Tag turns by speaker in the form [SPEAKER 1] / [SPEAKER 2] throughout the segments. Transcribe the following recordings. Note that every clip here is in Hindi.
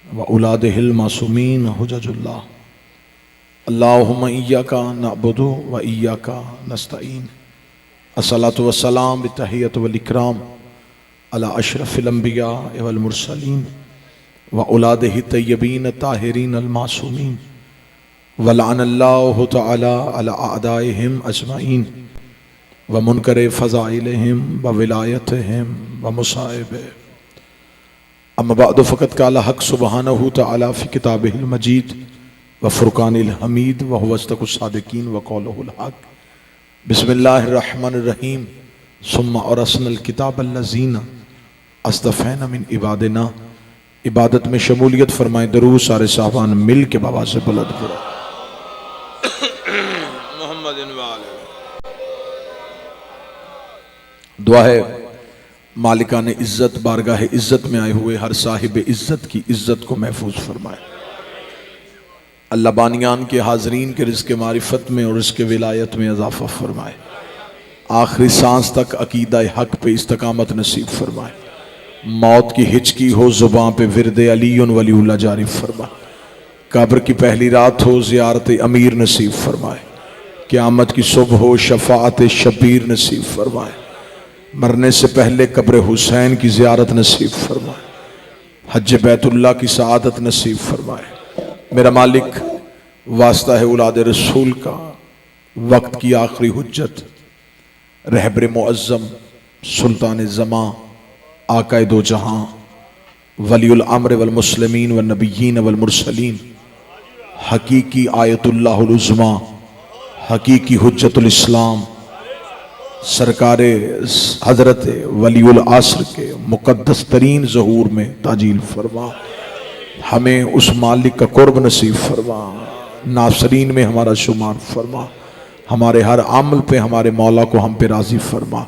[SPEAKER 1] व औलादिहिल मासूमीन हुज्जतुल्लाह। अल्लाहुम्मा इय्याका नअबुदु व इय्याका नस्तईन। अस्सलातु वस्सलाम बित्तहिय्यति वल इकराम अला अशरफिल अंबिया वल मुरसलीन व औलादिहि तय्यबीन ताहिरीन अल मासूमीन व लअनल्लाहु तआला अला अअदाइहिम अजमईन व मुनकर फ़ज़ाइलिहिम व विलायतिहिम व मुसाइब। अम्मा बअद फ़क़द क़ाला हक़ सुब्हानहु तआला फ़ी किताबिहिल मजीद व फ़ुरक़ानिल हमीद व हुवा अस्दक़ुस सादिक़ीन व क़ौलुहुल हक़। बिस्मिल्लाहिर रहमानिर रहीम। सुम्मा औरसनल किताबल्लज़ीना अस्तफ़ैना मिन इबादिना। इबादत में शमूलियत फरमाएं। दरूद सारे साहबान मिल के बाबा से बुलंद करो। दुआ है मालिकान इज्जत बारगाह इज्जत में आए हुए हर साहिब इज्जत की इज्जत को महफूज फरमाए। अल्लाह बानियान के हाजरीन के रिज़्क़ मारिफत में और रिज़्क़ विलायत में इजाफ़ा फरमाए। आखिरी सांस तक अकीदा हक पे इस्तकामत नसीब फरमाए। मौत की हिचकी हो ज़ुबान पे विरदे अलीउन वलीउल्लाह जारी फरमाए। कब्र की पहली रात हो ज़ियारत अमीर नसीब फरमाए। क़यामत की सुबह हो शफ़ाअत शबीर नसीब फरमाए। मरने से पहले कब्र हुसैन की ज़ियारत नसीब फरमाए। हज बैतुल्लाह की सआदत नसीब फरमाए। मेरा मालिक वास्ता है औलाद रसूल का, वक्त की आखिरी हुज्जत, रहबर मुअज़्ज़म, सुल्तान ज़मां, आकाए दो जहां, वलीउल अम्र वल मुस्लिमीन व नबिय्यीन वल मुरसलीन, हकीकी आयतुल्लाहुल उज़्मा, हकीकी हुज्जतुल इस्लाम, सरकारे हजरत वलीउल असर के मुक़द्दस तरीन ज़हूर में ताजील फरमा। हमें उस मालिक का कुर्ब नसीब फरमा। नासरीन में हमारा शुमार फरमा। हमारे हर अमल पे हमारे मौला को हम पे राज़ी फरमा।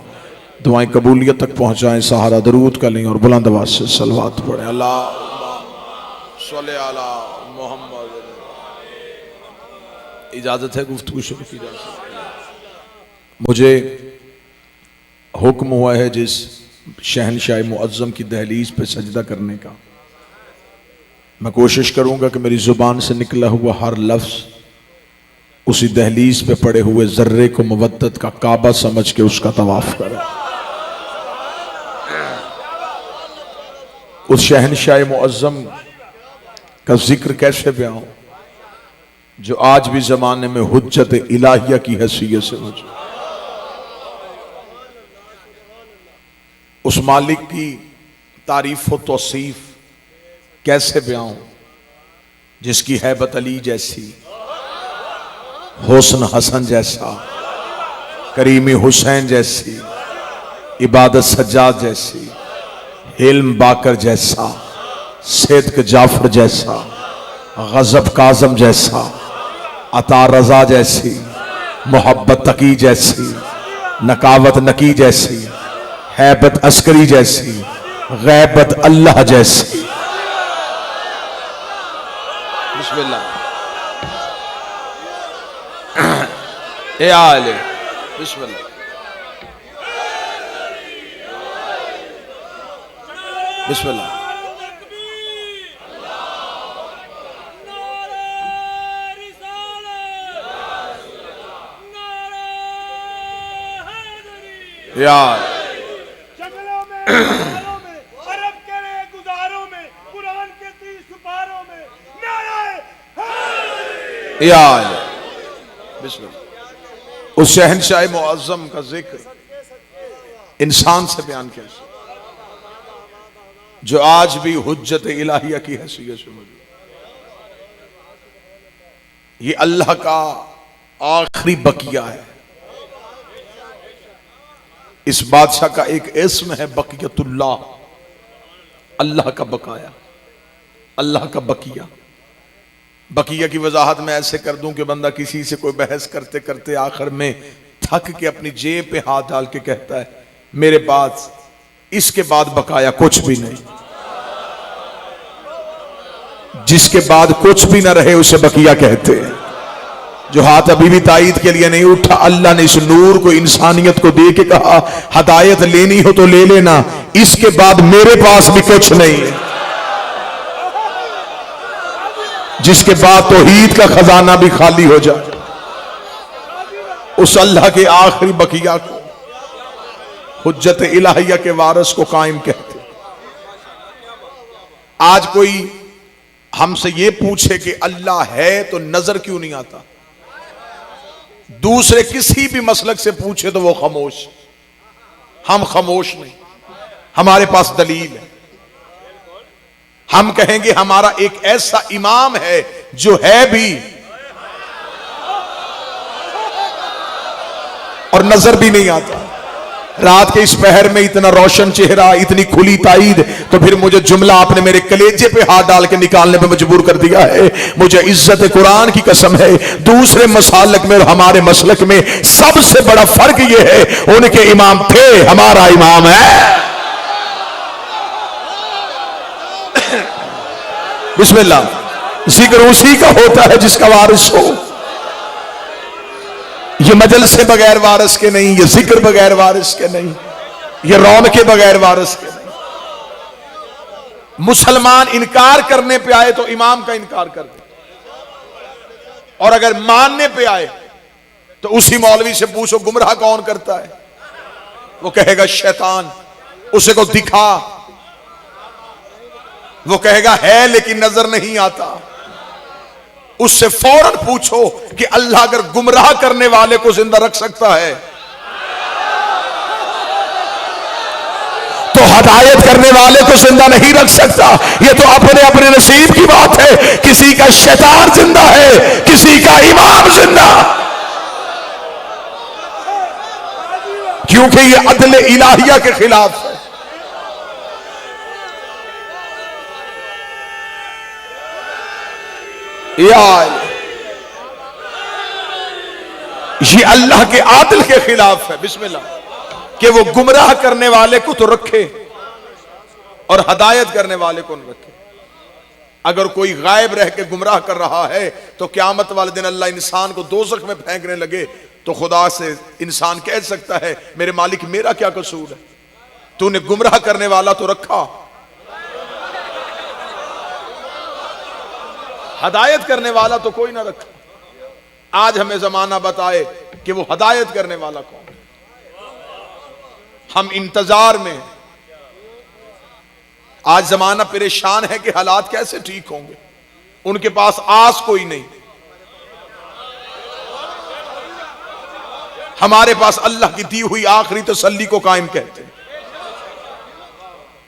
[SPEAKER 1] दुआएं कबूलियत तक पहुँचाएँ। सहारा दरूद का लें और बुलंद आवाज़ से सलवात पढ़ें। अल्लाहुम्मा सल्लि अला मुहम्मद। इजाज़त है गुफ्तगू शुरू की जा सकती है। मुझे हुक्म हुआ है जिस शहनशाह मुअज़्ज़म की दहलीज पे सजदा करने का, मैं कोशिश करूंगा कि मेरी ज़ुबान से निकला हुआ हर लफ्ज़ उसी दहलीज पे पड़े हुए जर्रे को मवद्दत का काबा समझ के उसका तवाफ करें। उस शहनशाह मुअज़्ज़म का जिक्र कैसे बयां हो जो आज भी ज़माने में हुज्जत इलाहिया की हैसियत से मौजूद। उस मालिक की तारीफ व तौसीफ कैसे बयां हो जिसकी हैबत अली जैसी, हुस्न हसन जैसा, करीमी हुसैन जैसी, इबादत सज्जाद जैसी, हिल्म बाकर जैसा, सिद्क जाफर जैसा, गज़ब काज़म जैसा, अता रज़ा जैसी, मोहब्बत तकी जैसी, नकावत नकी जैसी, हैबत अस्करी जैसी, गैबत अल्लाह जैसी। बिस्मिल्लाह। ए आले बिस्मिल्लाह। बिस्मिल्लाह। यार
[SPEAKER 2] अरब के गुजारों में, कुरान के 30 पारों में नारे
[SPEAKER 1] यार बिस्मिल्लाह। उस शहनशाह मुअज़्ज़म का जिक्र इंसान से बयान कैसे जो आज भी हुज्जत इलाहिया की हैसियत से मौजूद। ये अल्लाह का आखिरी बकिया है। इस बादशाह का एक इस्म है बकियतुल्लाह, अल्लाह का बकाया, अल्लाह का बकिया। बकिया की वजाहत मैं ऐसे कर दूं कि बंदा किसी से कोई बहस करते करते आखिर में थक के अपनी जेब पे हाथ डाल के कहता है मेरे पास इसके बाद बकाया कुछ भी नहीं। जिसके बाद कुछ भी ना रहे उसे बकिया कहते हैं। जो हाथ अभी भी तायीद के लिए नहीं उठा, अल्लाह ने इस नूर को इंसानियत को दे के कहा हदायत लेनी हो तो ले लेना, इसके बाद मेरे पास भी कुछ नहीं है। जिसके बाद तौहीद का खजाना भी खाली हो जाए, उस अल्लाह के आखिरी बकिया को, हुज्जत इलाहिया के वारिस को कायम कहते। आज कोई हमसे ये पूछे कि अल्लाह है तो नजर क्यों नहीं आता, दूसरे किसी भी मसलक से पूछे तो वो खामोश। हम खामोश नहीं, हमारे पास दलील है। हम कहेंगे हमारा एक ऐसा इमाम है जो है भी और नजर भी नहीं आता। रात के इस पहर में इतना रोशन चेहरा, इतनी खुली ताईद, तो फिर मुझे जुमला आपने मेरे कलेजे पे हाथ डाल के निकालने पे मजबूर कर दिया है। मुझे इज्जत कुरान की कसम है, दूसरे मसालक में और हमारे मसलक में सबसे बड़ा फर्क यह है, उनके इमाम थे, हमारा इमाम है। बिस्मिल्लाह, जिक्र उसी का होता है जिसका वारिस हो। ये मजल से बगैर वारिस के नहीं, ये जिक्र बगैर वारिस के नहीं, ये रौन के बगैर वारिस के नहीं। मुसलमान इनकार करने पे आए तो इमाम का इनकार कर दे, और अगर मानने पे आए तो उसी मौलवी से पूछो गुमराह कौन करता है, वो कहेगा शैतान। उसे को दिखा, वो कहेगा है लेकिन नजर नहीं आता। उससे फौरन पूछो कि अल्लाह अगर गुमराह करने वाले को जिंदा रख सकता है तो हदायत करने वाले को जिंदा नहीं रख सकता। ये तो अपने अपने नसीब की बात है। किसी का शैतान जिंदा है, किसी का इमाम जिंदा, क्योंकि ये अदल इलाहिया के खिलाफ है। ये अल्लाह के आदिल के खिलाफ है। बिस्मिल्लाह, कि वो गुमराह करने वाले को तो रखे और हदायत करने वाले को न रखे। अगर कोई गायब रह के गुमराह कर रहा है तो क़यामत वाले दिन अल्लाह इंसान को दोज़ख में फेंकने लगे तो खुदा से इंसान कह सकता है मेरे मालिक मेरा क्या कसूर है, तूने गुमराह करने वाला तो रखा, हदायत करने वाला तो कोई ना रखा। आज हमें जमाना बताए कि वो हदायत करने वाला कौन है। हम इंतजार में, आज जमाना परेशान है कि हालात कैसे ठीक होंगे, उनके पास आस कोई नहीं। हमारे पास अल्लाह की दी हुई आखिरी तसल्ली को कायम कहते हैं।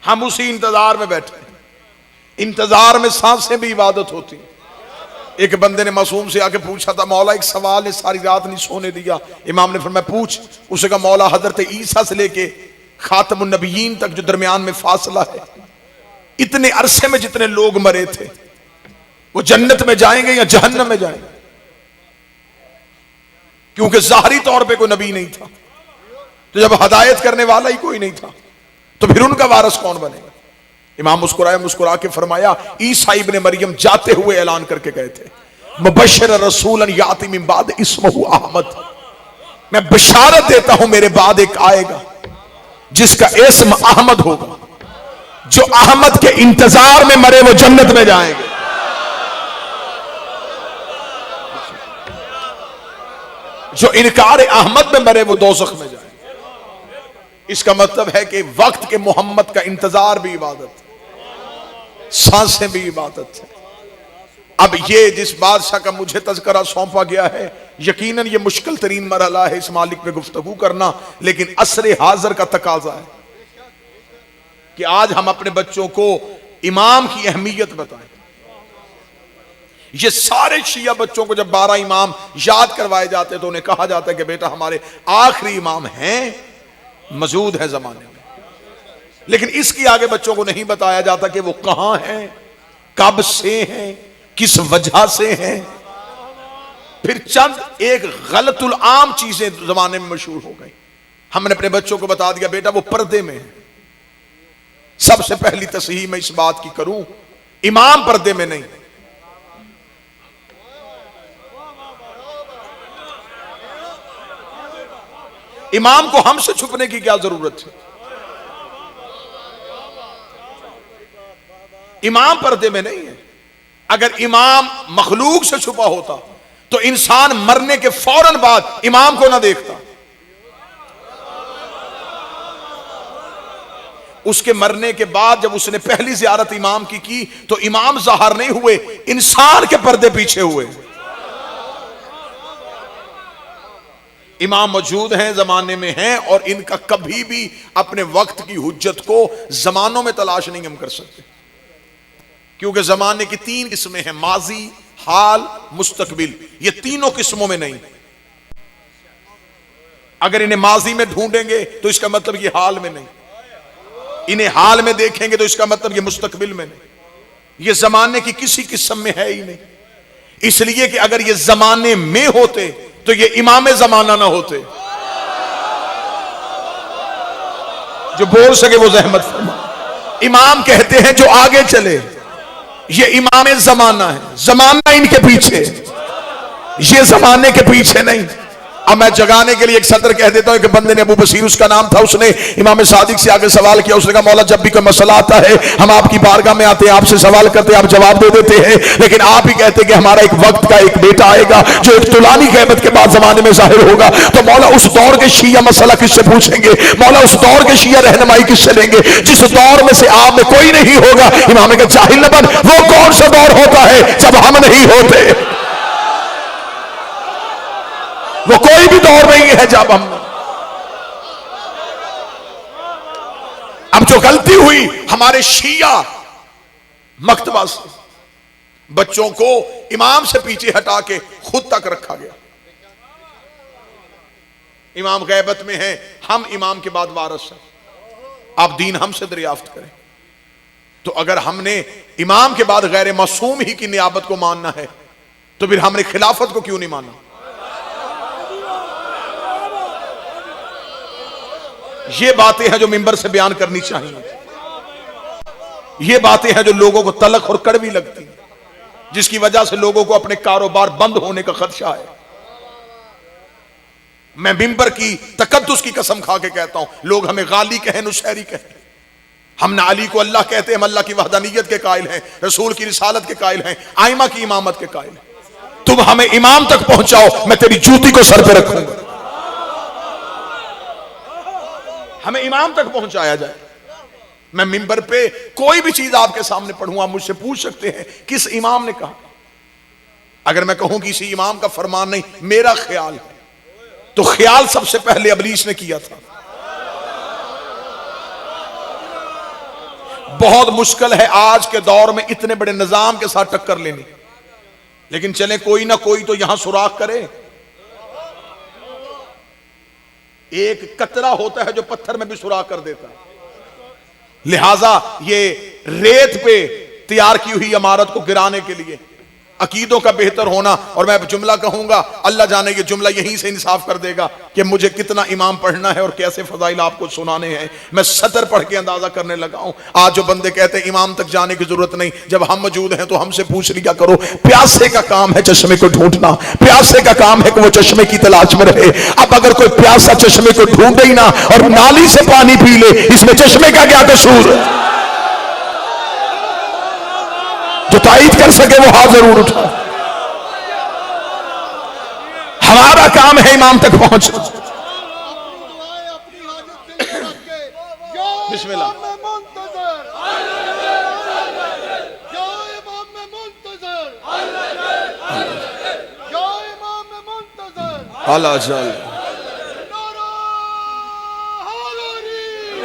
[SPEAKER 1] हम उसी इंतजार में बैठे हैं। इंतजार में सांसें भी इबादत होती हैं। एक बंदे ने मासूम से आके पूछा था, मौला एक सवाल ने सारी रात नहीं सोने दिया। इमाम ने फरमाया पूछ। उसे कहा मौला हजरत ईसा से लेके खातमुन नबीयीन तक जो दरमियान में फासला है, इतने अरसे में जितने लोग मरे थे वो जन्नत में जाएंगे या जहन्नम में जाएंगे? क्योंकि ज़ाहरी तौर पे कोई नबी नहीं था, तो जब हदायत करने वाला ही कोई नहीं था तो फिर उनका वारिस कौन बनेगा? इमाम मुस्कुरा के फरमाया ईसा इब्ने मरियम जाते हुए ऐलान करके गए थे, मुबश्शिर रसूलन याती मिन बाद इस्मुहु अहमद, मैं बशारत देता हूं मेरे बाद एक आएगा जिसका इस्म अहमद होगा। जो अहमद के इंतजार में मरे वो जन्नत में जाएंगे। जो इनकार अहमद में मरे वो दोज़ख में जाएंगे। इसका मतलब है कि वक्त के मोहम्मद का इंतजार भी इबादत है, सांसें भी इबादत है। अब ये जिस बादशाह का मुझे तज़किरा सौंपा गया है, यकीनन ये मुश्किल तरीन मरहला है इस मालिक पे गुफ्तगू करना, लेकिन असरे हाजिर का तकाजा है कि आज हम अपने बच्चों को इमाम की अहमियत बताएं। ये सारे शिया बच्चों को जब 12 इमाम याद करवाए जाते तो उन्हें कहा जाता है कि बेटा हमारे आखिरी इमाम हैं, मौजूद है जमाने में, लेकिन इसके आगे बच्चों को नहीं बताया जाता कि वो कहां हैं, कब से हैं, किस वजह से हैं। फिर चंद एक गलतुल आम चीजें जमाने में मशहूर हो गई। हमने अपने बच्चों को बता दिया बेटा वो पर्दे में है। सबसे पहली तस्हीह मैं इस बात की करूं, इमाम पर्दे में नहीं। इमाम को हमसे छुपने की क्या जरूरत है? इमाम पर्दे में नहीं है। अगर इमाम मखलूक से छुपा होता तो इंसान मरने के फौरन बाद इमाम को ना देखता। उसके मरने के बाद जब उसने पहली ज़ियारत इमाम की तो इमाम ज़ाहिर नहीं हुए, इंसान के पर्दे पीछे हुए। इमाम मौजूद हैं, जमाने में हैं, और इनका कभी भी अपने वक्त की हुज्जत को जमानों में तलाश नहीं हम कर सकते, क्योंकि जमाने की 3 किस्में हैं, माजी, हाल, मुस्तकबिल। ये तीनों किस्मों में नहीं। अगर इन्हें माजी में ढूंढेंगे तो इसका मतलब ये हाल में नहीं, इन्हें हाल में देखेंगे तो इसका मतलब ये मुस्तकबिल में नहीं, ये जमाने की किसी किस्म में है ही नहीं। इसलिए कि अगर ये जमाने में होते तो ये इमाम जमाना ना होते। जो बोल सके वो जहमत फरमा। इमाम कहते हैं जो आगे चले, ये इमाम जमाना है, जमाना इनके पीछे, ये जमाने के पीछे नहीं। अब मैं जगाने के लिए एक सत्र कह देता हूं कि बंदे ने, अबू बसीर उसका नाम था, उसने इमाम सादिक से आगे सवाल किया। उसने कहा मौला जब भी कोई मसला आता है हम आपकी बारगाह में आते हैं, आपसे सवाल करते हैं, आप जवाब दे देते हैं, लेकिन आप ही कहते हैं कि हमारा एक वक्त का एक बेटा आएगा जो एक तुलानी क़यामत के बाद जमाने में जाहिर होगा। तो मौला उस दौर के शिया मसला किससे पूछेंगे? मौला उस दौर के शिया रहनुमाई किससे लेंगे जिस दौर में से आप में कोई नहीं होगा? इमाम ने कहा जाहिल न बन, वो कौन सा दौर होता है जब हम नहीं होते? वो कोई भी दौर नहीं है जब हम। अब जो गलती हुई हमारे शिया मकतबा से, बच्चों को इमाम से पीछे हटा के खुद तक रखा गया। इमाम गैबत में है, हम इमाम के बाद वारिस हैं, आप दीन हमसे दरियाफ्त करें। तो अगर हमने इमाम के बाद गैर मासूम ही की नियाबत को मानना है तो फिर हमने खिलाफत को क्यों नहीं माना? ये बातें हैं जो मिंबर से बयान करनी चाहिए। ये बातें हैं जो लोगों को तलख और कड़वी लगती हैं, जिसकी वजह से लोगों को अपने कारोबार बंद होने का खदशा है। मैं मिंबर की तकद्दुस की कसम खा के कहता हूं, लोग हमें गाली कहें, नुसैरी कहें, हम ना अली को अल्लाह कहते हैं, हम अल्लाह की वहदानियत के कायल हैं, रसूल की रिसालत के कायल हैं, आइमा की इमामत के कायल हैं। तुम हमें इमाम तक पहुंचाओ, मैं तेरी जूती को सर पे रखूंगा। हमें इमाम तक पहुंचाया जाए। मैं मिंबर पे कोई भी चीज आपके सामने पढ़ूं, आप मुझसे पूछ सकते हैं किस इमाम ने कहा। अगर मैं कहूं कि किसी इमाम का फरमान नहीं, मेरा ख्याल है, तो ख्याल सबसे पहले इब्लीस ने किया था। बहुत मुश्किल है आज के दौर में इतने बड़े निजाम के साथ टक्कर लेनी, लेकिन चले कोई ना कोई तो यहां सुराख करे। एक कतरा होता है जो पत्थर में भी सुराख कर देता है। लिहाजा ये रेत पे तैयार की हुई इमारत को गिराने के लिए अकीदों का बेहतर होना। और मैं जुमला कहूंगा, अल्लाह जाने ये जुमला यहीं से इंसाफ कर देगा कि मुझे कितना इमाम पढ़ना है और कैसे फजाइल आपको सुनाने हैं। मैं सतर पढ़ के अंदाजा करने लगा हूं। आज जो बंदे कहते हैं इमाम तक जाने की जरूरत नहीं, जब हम मौजूद हैं तो हमसे पूछ लिया करो। प्यासे का काम है चश्मे को ढूंढना, प्यासे का काम है कि वो चश्मे की तलाश में रहे। अब अगर कोई प्यासा चश्मे को ढूंढे ही ना और नाली से पानी पी ले, इसमें चश्मे का क्या कसूर? जो ताईद कर सके वो हाथ जरूर उठा। हमारा काम है इमाम तक पहुंचना। बिस्मिल्लाह। अल्लाह चल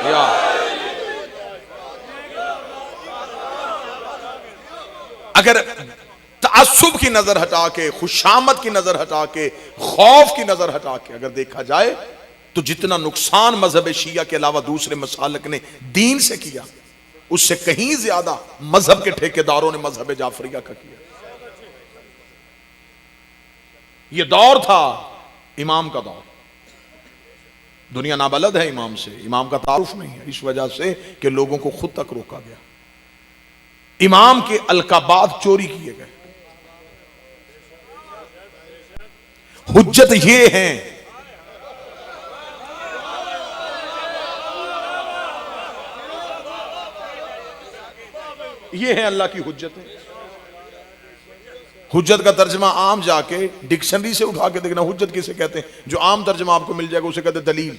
[SPEAKER 1] या अगर तअस्सुब की नजर हटा के, खुशामद की नजर हटा के, खौफ की नजर हटा के अगर देखा जाए तो जितना नुकसान मजहब शिया के अलावा दूसरे मसालक ने दीन से किया, उससे कहीं ज्यादा मजहब के ठेकेदारों ने मजहब जाफरिया का किया। यह दौर था इमाम का दौर। दुनिया नाबलद है इमाम से, इमाम का तारुफ नहीं है, इस वजह से कि लोगों को खुद तक रोका गया। इमाम के अलकाबात चोरी किए गए। हुज्जत ये है, ये है अल्लाह की हुज्जतें। हुज्जत का तर्जमा आम जाके डिक्शनरी से उठा के देखना, हुज्जत किसे कहते हैं? जो आम तर्जमा आपको मिल जाएगा उसे कहते हैं दलील।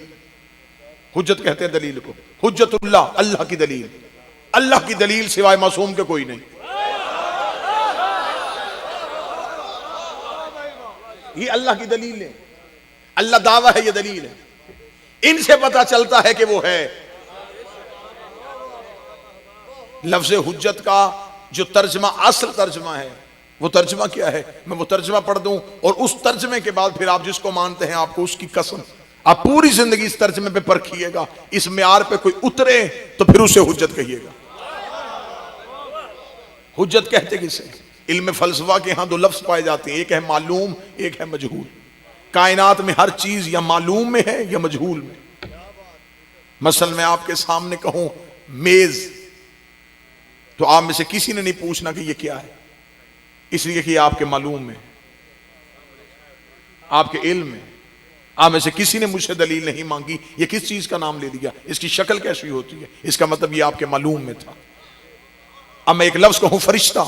[SPEAKER 1] हुज्जत कहते हैं दलील को। हुज्जतुल्लाह, अल्लाह की दलील। अल्लाह की दलील सिवाय मासूम के कोई नहीं। ये अल्लाह की दलील है, अल्लाह दावा है, ये दलील है। इनसे पता चलता है कि वो है। लफ्ज़ हुज्जत का जो तर्जमा, असल तर्जमा है, वो तर्जमा क्या है? मैं वो तर्जमा पढ़ दूं और उस तर्जमे के बाद फिर आप जिसको मानते हैं आपको उसकी कसम, आप पूरी जिंदगी इस तर्जमे पे परखिएगा, इस म्यार पे कोई उतरे तो फिर उसे हुज्जत कहिएगा। हुज्जत कहते किसे? इल्म फलसफा के यहां दो लफ्ज पाए जाते हैं, एक है मालूम, एक है मजहूल। कायनात में हर चीज या मालूम में है या मजहूल में। मसलन मैं आपके सामने कहूं मेज, तो आप में से किसी ने नहीं पूछना कि ये क्या है, इसलिए कि आपके मालूम में, आपके इल्म में। आप में से किसी ने मुझसे दलील नहीं मांगी ये किस चीज का नाम ले दिया, इसकी शक्ल कैसी होती है, इसका मतलब ये आपके मालूम में था। अब मैं एक लफ्ज कहूं फरिश्ता,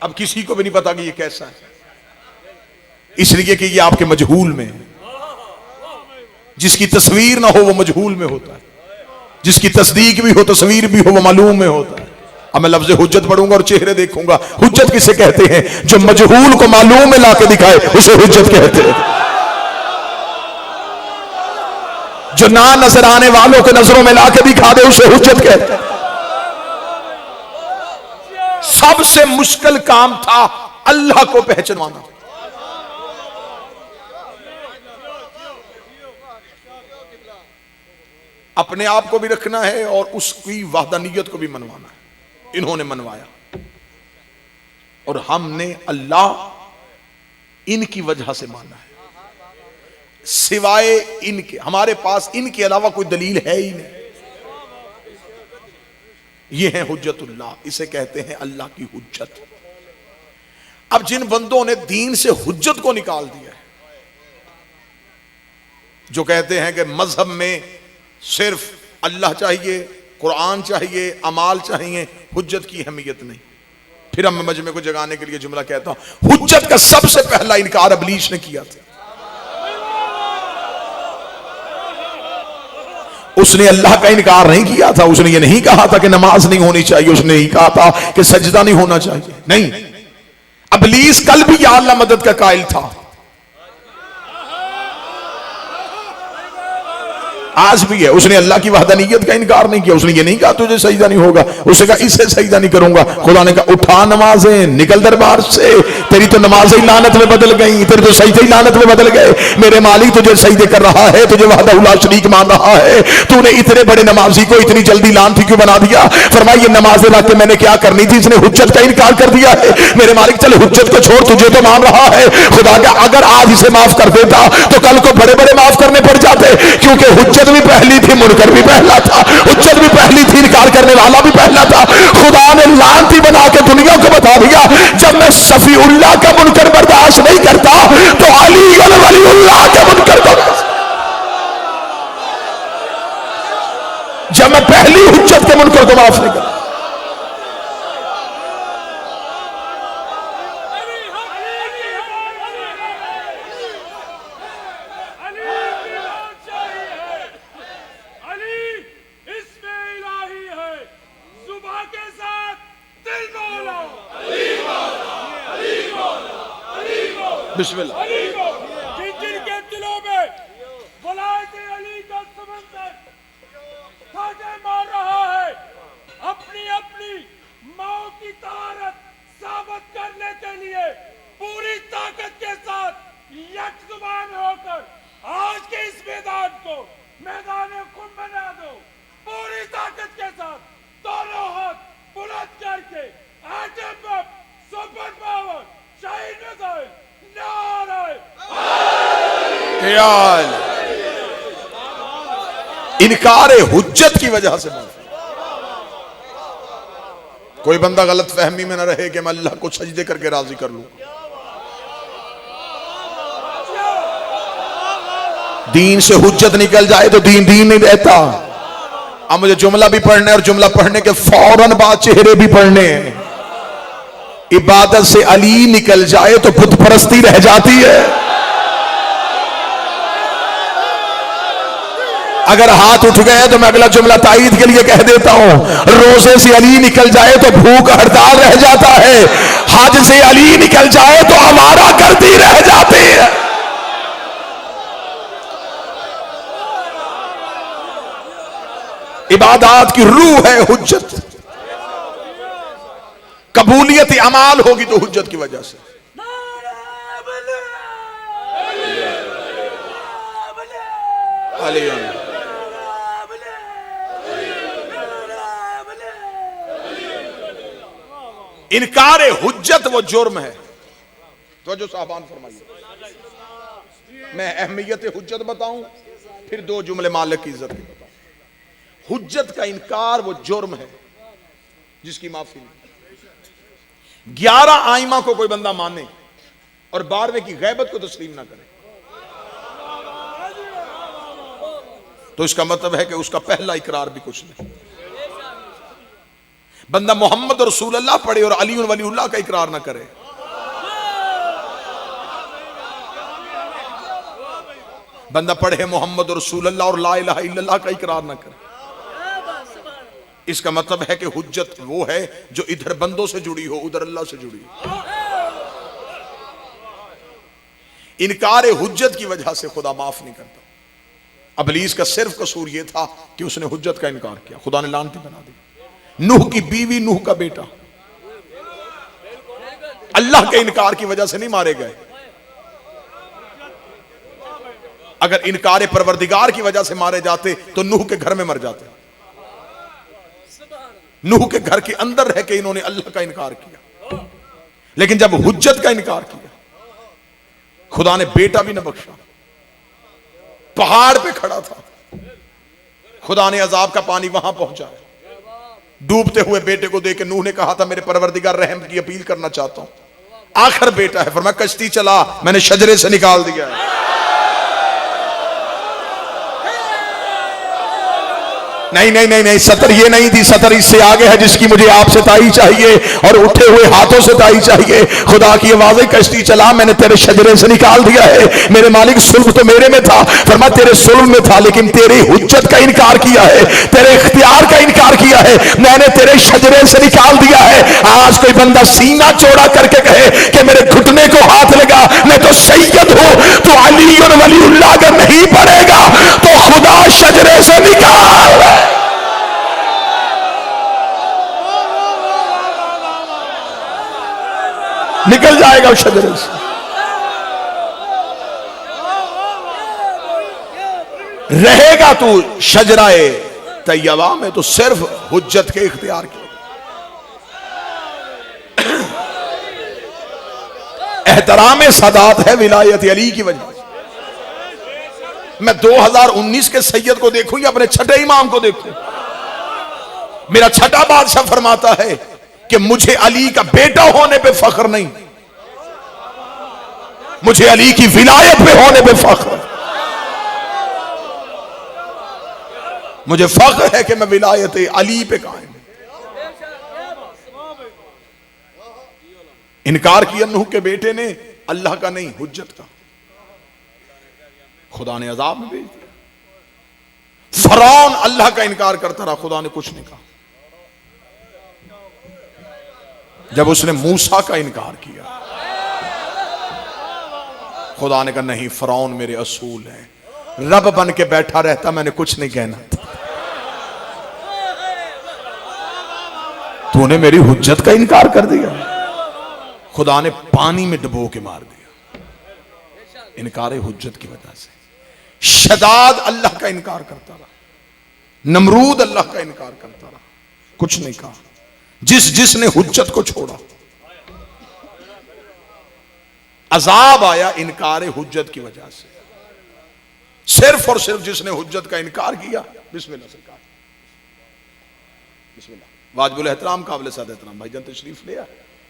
[SPEAKER 1] अब किसी को भी नहीं पता कि ये कैसा है, इसलिए कि ये आपके मजहूल में है। जिसकी तस्वीर ना हो वो मजहूल में होता है, जिसकी तस्दीक भी हो, तस्वीर भी हो, वो मालूम में होता है। अब मैं लफ्ज़ हुज्जत पढ़ूंगा और चेहरे देखूंगा। हुज्जत किसे कहते हैं? जो मजहूल को मालूम में लाके दिखाए उसे हुज्जत कहते हैं। जो ना नजर आने वालों को नजरों में लाके दिखा दे उसे हुज्जत कहते हैं। सबसे मुश्किल काम था अल्लाह को पहचानना। अपने आप को भी रखना है और उसकी वहदानियत को भी मनवाना है। इन्होंने मनवाया और हमने अल्लाह इनकी वजह से माना है। सिवाय इनके हमारे पास इनके अलावा कोई दलील है ही नहीं। ये है हुज्जतुल्लाह, इसे कहते हैं अल्लाह की हुज्जत। अब जिन बंदों ने दीन से हुज्जत को निकाल दिया है, जो कहते हैं कि मजहब में सिर्फ अल्लाह चाहिए, कुरान चाहिए, अमाल चाहिए, हुज्जत की अहमियत नहीं। फिर अब मैं मजमे को जगाने के लिए जुमला कहता हूं, हुज्जत का सबसे पहला इनकार इब्लीस ने किया था। उसने अल्लाह का इनकार नहीं किया था। उसने ये नहीं कहा था कि नमाज नहीं होनी चाहिए, उसने नहीं कहा था कि सजदा नहीं होना चाहिए। नहीं, इब्लीस कल भी या अल्लाह मदद का कायल था, आज भी है। उसने अल्लाह की वहदानियत का इनकार नहीं किया। उसने ये नहीं कहा तुझे सजदा नहीं होगा, उसने कहा इससे सजदा नहीं करूंगा। खुदा ने कहा उठा नमाजें, निकल दरबार से, तेरी तो नमाजें ही लानत में बदल गई, तेरे तो सजदे ही लानत में बदल गए। मेरे मालिक तुझे सजदे कर रहा है, तुझे वहदहू ला शरीक मान रहा है, तूने इतने बड़े नमाजी को इतनी जल्दी लानती क्यों बना दिया? फरमाइए नमाजें रख के मैंने क्या करनी थी? इसने हुज्जत का इनकार कर दिया है। मेरे मालिक चल हुज्जत को छोड़, तुझे तो मान रहा है। खुदा का अगर आज इसे माफ कर देता तो कल को बड़े बड़े माफ करने पड़ जाते, क्योंकि हुज्जत भी पहली थी, मुनकर भी पहला था, हुज्जत भी पहली थी, इनकार करने वाला भी पहला था। खुदा ने लानती बना के दुनिया को बता दिया, जब मैं शफीउल्लाह का मुनकर बर्दाश्त नहीं करता तो अली वलीउल्लाह का मुनकर बर्दाश्त, जब मैं पहली हुज्जत के मुनकर को माफ नहीं करता। बिस्मिल्लाह।
[SPEAKER 2] जिन के दिलों में वलायत अली का समंदर साजे मार रहा है, अपनी अपनी माओ की तारत साबित करने के लिए पूरी ताकत के साथ यकजुबान होकर आज के इस मैदान को मैदान खुद बना दो। पूरी ताकत के साथ दोनों हाथ बुलंद करके एटम बम, सुपर पावर, शहीद मिसाइल,
[SPEAKER 1] इनकार हुज्जत की वजह से कोई बंदा गलत फहमी में न रहे कि मैं अल्लाह को सजदे करके राजी कर लूं। दीन से हुज्जत निकल जाए तो दीन दीन नहीं रहता। अब मुझे जुमला भी पढ़ना है और जुमला पढ़ने के फौरन बाद चेहरे भी पढ़ने हैं। इबादत से अली निकल जाए तो बुत परस्ती रह जाती है। अगर हाथ उठ गए तो मैं अगला जुमला ताईद के लिए कह देता हूं। रोजे से अली निकल जाए तो भूख हड़ताल रह जाता है। हज से अली निकल जाए तो आवारा गर्दी रह जाती है। इबादत की रूह है हुज्जत। कबूलियत अमाल होगी तो हुज्जत की वजह से। इनकार हुज्जत वो जुर्म है। तो जो साहबान फरमाइए, मैं अहमियत हुज्जत बताऊं, फिर दो जुमले मालिक की इज्जत की बताऊं। हुज्जत का इनकार वो जुर्म है जिसकी माफी नहीं। 11 आइमा को कोई बंदा माने और 12वें की गैबत को तस्लीम ना करे तो इसका मतलब है कि उसका पहला इकरार भी कुछ नहीं। बंदा मोहम्मद रसूल अल्लाह पढ़े और अली वलीउल्लाह का इकरार ना करे, बंदा पढ़े मोहम्मद रसूल अल्लाह और ला इलाहा इल्लल्लाह का इकरार ना करे, इसका मतलब है कि हुज्जत वो है जो इधर बंदों से जुड़ी हो उधर अल्लाह से जुड़ी हो। इनकार हुज्जत की वजह से खुदा माफ नहीं करता। अबलीस का सिर्फ कसूर यह था कि उसने हुज्जत का इनकार किया, खुदा ने लानती बना दी। नूह की बीवी, नूह का बेटा अल्लाह के इनकार की वजह से नहीं मारे गए। अगर इनकार परवरदिगार की वजह से मारे जाते तो नूह के घर में मर जाते। नूह के घर के अंदर रह के इन्होंने अल्लाह का इनकार किया, लेकिन जब हुज्जत का इनकार किया खुदा ने बेटा भी न बख्शा। पहाड़ पे खड़ा था, खुदा ने अजाब का पानी वहां पहुंचाया। डूबते हुए बेटे को देख के नूह ने कहा था मेरे परवरदिगार रहम की अपील करना चाहता हूं। आखिर बेटा है, फरमाया कश्ती चला, मैंने शजरे से निकाल दिया है। नहीं नहीं नहीं नहीं, सतर ये नहीं थी, सतर इससे आगे है जिसकी मुझे आपसे ताई चाहिए और उठे हुए हाथों से ताई चाहिए। खुदा की आवाज़, कश्ती चला, मैंने तेरे शजरे से निकाल दिया है। मेरे मालिक सुल्ह तो मेरे में था, फरमाया तेरे सुल्ह में था, लेकिन तेरी हुज्जत का इनकार किया है, तेरे इख्तियार का इनकार किया है, मैंने तेरे शजरे से निकाल दिया है। आज कोई बंदा सीना चौड़ा करके कहे कि मेरे घुटने को हाथ लगा, मैं तो सैयद हूं, तो अली और वलीउल्लाह अगर नहीं पड़ेगा तो खुदा शजरे से निकाल। निकल जाएगा उस शजरे से। रहेगा तू शजराए तैयबा में तो सिर्फ हुज्जत के इख्तियार की। एहतराम सदात है विलायत अली की वजह से। मैं 2019 के सैयद को देखूं या अपने छठे इमाम को देखूं, मेरा छठा बादशाह फरमाता है कि मुझे अली का बेटा होने पे फख्र नहीं, मुझे अली की विलायत पे होने पे फख्र। मुझे फख्र है कि मैं विलायत अली पे कायम। इनकार किया नूह के बेटे ने, अल्लाह का नहीं हुज्जत का। खुदा ने अजाब में भेज दिया। फरौन अल्लाह का इनकार करता रहा, खुदा ने कुछ नहीं कहा। जब उसने मूसा का इनकार किया, खुदा ने कहा नहीं, फरौन मेरे असूल है, रब बन के बैठा रहता, मैंने कुछ नहीं कहना था। तूने मेरी हुज्जत का इनकार कर दिया। खुदा ने पानी में डुबो के मार दिया इनकार हुज्जत की वजह से। शदाद अल्लाह का इनकार करता रहा, नमरूद अल्लाह का इनकार करता रहा, कुछ नहीं कहा। जिसने हुज्जत को छोड़ा अजाब आया इनकार हुज्जत की वजह से। सिर्फ और सिर्फ जिसने हुज्जत का इनकार किया, बिस्मिल्लाह सरकार, बिस्मिल्लाह, वाजिबुल एहतराम काबिल साद एहतराम भाईजान तशरीफ ले आए।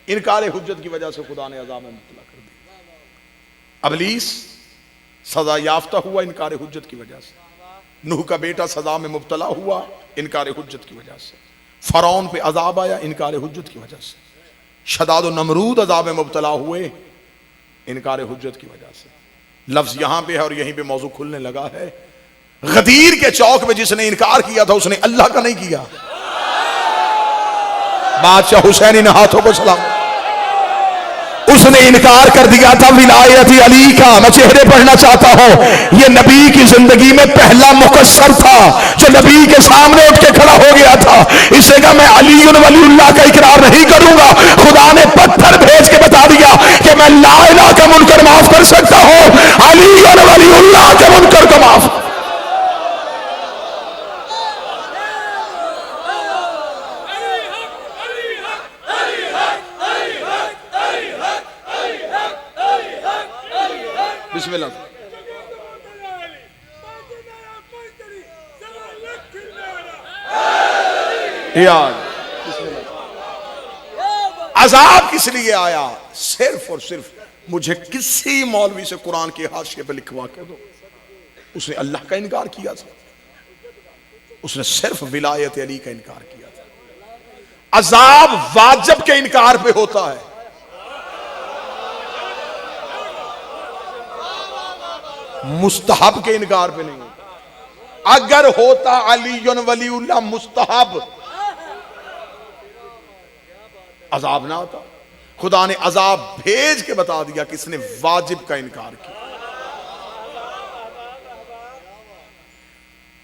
[SPEAKER 1] इनकार हुज्जत की वजह से खुदा ने अजाब में मुब्तला कर दिया। अबलीस सजा याफ्ता हुआ इनकार हुज्जत की वजह से। नूह का बेटा सजा में मुब्तला हुआ इनकार हुज्जत की वजह से, फरौन पे अजाब आया इनकार हुज्जत की वजह से, शदाद और नमरूद अजाब में मुब्तला हुए इनकार हुज्जत की वजह से। लफ्ज यहां पे है और यहीं पे मौजू खुलने लगा है। गदीर के चौक में जिसने इनकार किया था उसने अल्लाह का नहीं किया। बादशाह हुसैन इन हाथों को सलाम, उसने इनकार कर दिया था विलायत अली का। मैं चेहरे पढ़ना चाहता हूं, ये नबी की जिंदगी में पहला मुकस्सर था जो नबी के सामने उठ के खड़ा हो गया था। इससे कहा मैं अली वलीउल्लाह का इकरार नहीं करूंगा। खुदा ने पत्थर भेज के बता दिया कि मैं ला इलाहा का मुनकर माफ कर सकता हूं, अली वलीउल्लाह के मुनकर को माफ। बिस्मिल्लाह। अजाब किस लिए आया? सिर्फ और सिर्फ मुझे किसी मौलवी से कुरान के हाशिए पे लिखवा के दो। उसने अल्लाह का इनकार किया था, उसने सिर्फ विलायत अली का इनकार किया था। अजाब वाजिब के इनकार पे होता है, मुस्तहब के इनकार पे नहीं होता। अगर होता अली वलीउल्लाह मुस्तहब, अजाब ना आता। खुदा ने अजाब भेज के बता दिया कि इसने वाजिब का इनकार किया।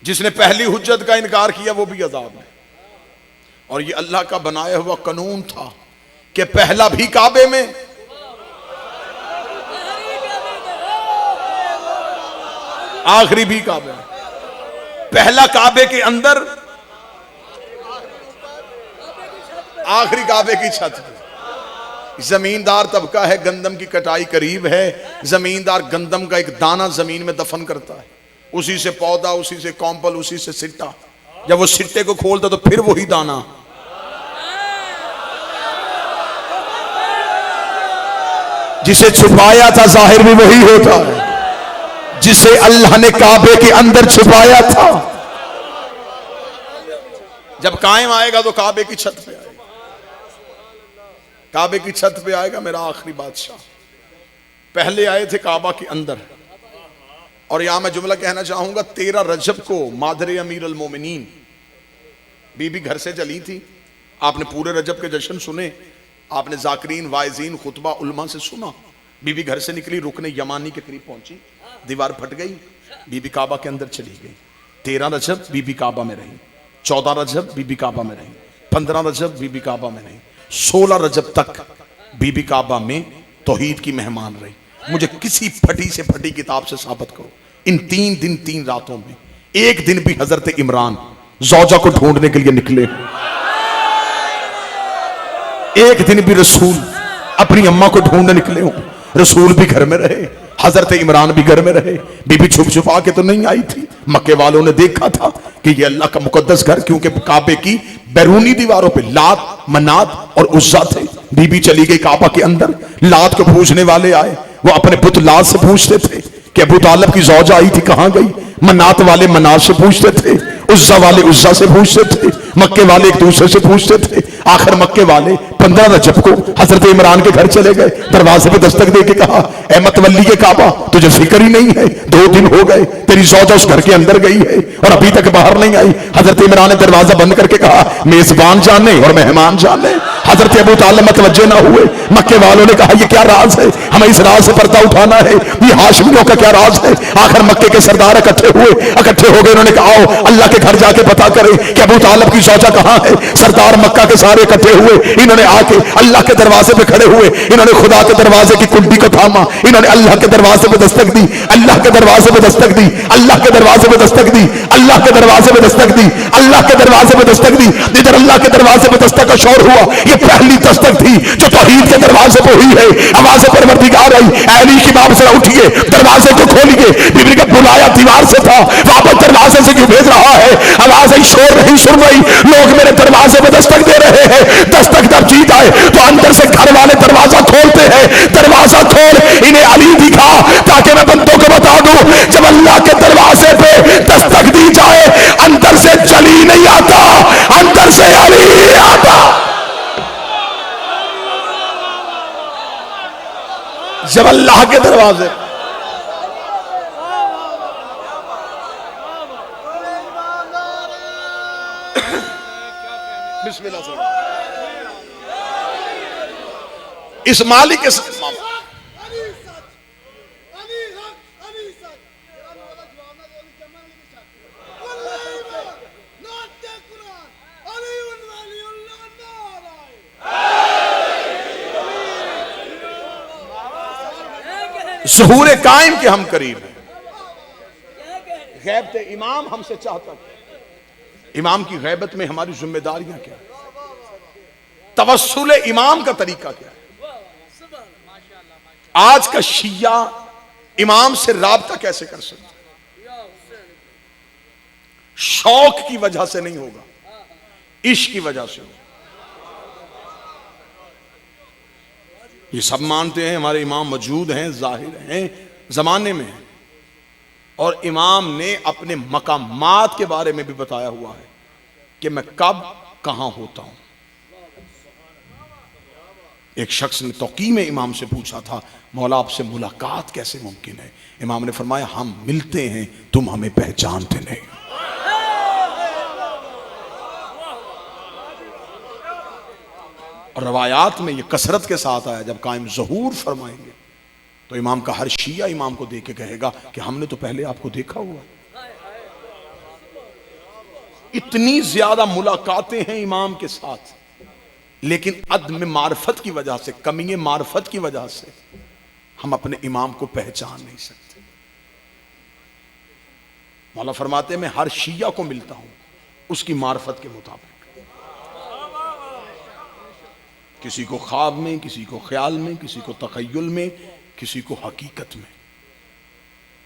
[SPEAKER 1] जिसने पहली हुज्जत का इनकार किया वो भी अजाब है। और ये अल्लाह का बनाया हुआ कानून था कि पहला भी काबे में, आखिरी भी काबे में। पहला काबे के अंदर, आखिरी काबे की छत पे। जमींदार तबका है, गंदम की कटाई करीब है, जमींदार गंदम का एक दाना जमीन में दफन करता है, उसी से पौधा, उसी से कॉम्पल, उसी से सिट्टा। जब वो सिट्टे को खोलता तो फिर वही दाना। जिसे छुपाया था जाहिर भी वही होता है, जिसे अल्लाह ने काबे के अंदर छुपाया था जब कायम आएगा तो काबे की छत पे आएगा। काबे की छत पे आएगा मेरा आखिरी बादशाह। पहले आए थे काबा के अंदर। और यहां मैं जुमला कहना चाहूंगा, 13 रजब को मादरे अमीर अल मोमिनीन बीबी घर से चली थी। आपने पूरे रजब के जश्न सुने, आपने जाकिरीन वाइजीन खुतबा उलमा से सुना। बीबी घर से निकली, रुकने यमानी के करीब पहुंची, दीवार फट गई, बीबी काबा के अंदर चली गई। 13 रजब बीबी काबा में रही, 14 रजब बीबी काबा में रही, 15 रजब बीबी काबा में रही, 16 रजब तक बीबी काबा में तौहीद की मेहमान रही। मुझे किसी फटी से फटी किताब से साबित करो इन 3 दिन 3 रातों में एक दिन भी हजरत इमरान ज़ौजा को ढूंढने के लिए निकले, एक दिन भी रसूल अपनी अम्मा को ढूंढने निकले हो। रसूल भी घर में रहे, हजरत इमरान भी घर में रहे। बीबी छुप छुपा के तो नहीं आई थी। मक्के वालों ने देखा था कि ये अल्लाह का मुकद्दस घर, क्योंकि काबे की बैरूनी दीवारों पे लात, मनात और उज्जा थे। बीबी चली गई काबा के अंदर। लात को पूछने वाले आए, वो अपने पुत्र लात से पूछते थे कि अबू तालिब की ज़ौजा आई थी, कहां गई। मनात वाले मनात से पूछते थे, उज्जा वाले उज्जा से पूछते थे, मक्के वाले एक दूसरे से पूछते थे। आखिर मक्के वाले 15 रजब को हजरत इमरान के घर चले गए, दरवाजे पे दस्तक दे के कहा, ए मतवल्ली के काबा, तुझे फिक्र ही नहीं है, 2 दिन हो गए तेरी ज़ौजा उस घर के अंदर गई है और अभी तक बाहर नहीं आई। हजरत इमरान ने दरवाजा बंद करके कहा, मेजबान जाने और मेहमान जाने। हजरत अबू तालिब मतवज्जे ना हुए। मक्के वालों ने कहा, ये क्या राज है, हमें इस राज से पर्दा उठाना है, ये हाशमियों का क्या राज है। आखिर मक्के के सरदार इकट्ठे हुए, इकट्ठे हो गए। उन्होंने कहा, आओ अल्लाह के घर जाके पता करें कि अबू तालिब की ज़ौजा कहां है। सरदार मक्का के सारे इकट्ठे हुए। इन्होंने आके अल्लाह के दरवाजे पे खड़े हुए, इन्होंने खुदा के दरवाजे की कुंडी को थामा, इन्होंने अल्लाह के दरवाजे पे दस्तक दी, अल्लाह के दरवाजे पे दस्तक दी, अल्लाह के दरवाजे पे दस्तक दी, अल्लाह के दरवाजे पे दस्तक दी, अल्लाह के दरवाजे पे दस्तक दी। इधर अल्लाह के दरवाजे पे दस्तक का शोर हुआ। ये पहली दस्तक थी जो तौहीद के दरवाजे पे हुई है। आवाज़ परवरदिगार आई, अली की बाप से उठिए, दरवाजे को खोलिए। बीबी का बुलाया दीवार से था, वापस दरवाजे से क्यों भेज रहा है। आवाज आई, शोर नहीं सुन रही, लोग मेरे दरवाजे पे दस्तक दे रहे हैं। दस्तक जब जीत आए तो अंदर से घर वाले दरवाजा खोलते हैं। दरवाजा खोल, इन्हें अली दिखा ताकि मैं बंदों को बता दूं, जब अल्लाह के दरवाजे पे दस्तक दी जाए, अंदर से जली नहीं आता, अंदर से अली आता। जब अल्लाह के दरवाजे बिस्मिल्लाह से इस मालिक के ज़हूर कायम के हम करीब हैं। गैबत इमाम हमसे चाहता है, इमाम की गैबत में हमारी जिम्मेदारियां क्या है, तवस्सुल इमाम का तरीका क्या है। आज का शिया इमाम से राबता कैसे कर सकता? शौक की वजह से नहीं होगा, इश्क की वजह से होगा। ये सब मानते हैं हमारे इमाम मौजूद हैं, जाहिर हैं, जमाने में हैं, और इमाम ने अपने मकामात के बारे में भी बताया हुआ है कि मैं कब कहां होता हूं। एक शख्स ने तौकी में इमाम से पूछा था, मौला आपसे मुलाकात कैसे मुमकिन है? इमाम ने फरमाया, हम मिलते हैं, तुम हमें पहचानते नहीं। और रवायात में ये कसरत के साथ आया, जब कायम ज़हूर फरमाएंगे तो इमाम का हर शिया इमाम को देख के कहेगा कि हमने तो पहले आपको देखा हुआ। इतनी ज्यादा मुलाकातें हैं इमाम के साथ, लेकिन अदम मार्फत की वजह से, कमी मार्फत की वजह से हम अपने इमाम को पहचान नहीं सकते। मौला फरमाते हैं, मैं हर शिया को मिलता हूं उसकी मार्फत के मुताबिक, किसी को ख्वाब में, किसी को ख्याल में, किसी को तखय्युल में, किसी को हकीकत में।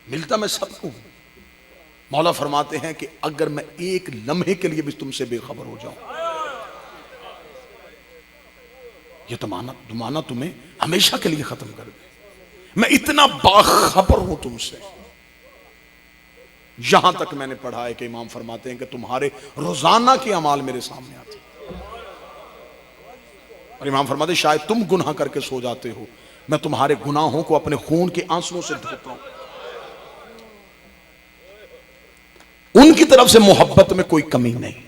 [SPEAKER 1] मिलता मैं सबको हूं। मौला फरमाते हैं कि अगर मैं एक लम्हे के लिए भी तुमसे बेखबर हो जाऊं, ये दुमाना तुम्हें हमेशा के लिए खत्म कर दे। मैं इतना बाखबर हूं तुमसे। यहां तक मैंने पढ़ा है कि इमाम फरमाते हैं कि तुम्हारे रोजाना के अमाल मेरे सामने आते हैं। और इमाम फरमाते, शायद तुम गुनाह करके सो जाते हो, मैं तुम्हारे गुनाहों को अपने खून के आंसुओं से धोता हूं। उनकी तरफ से मोहब्बत में कोई कमी नहीं,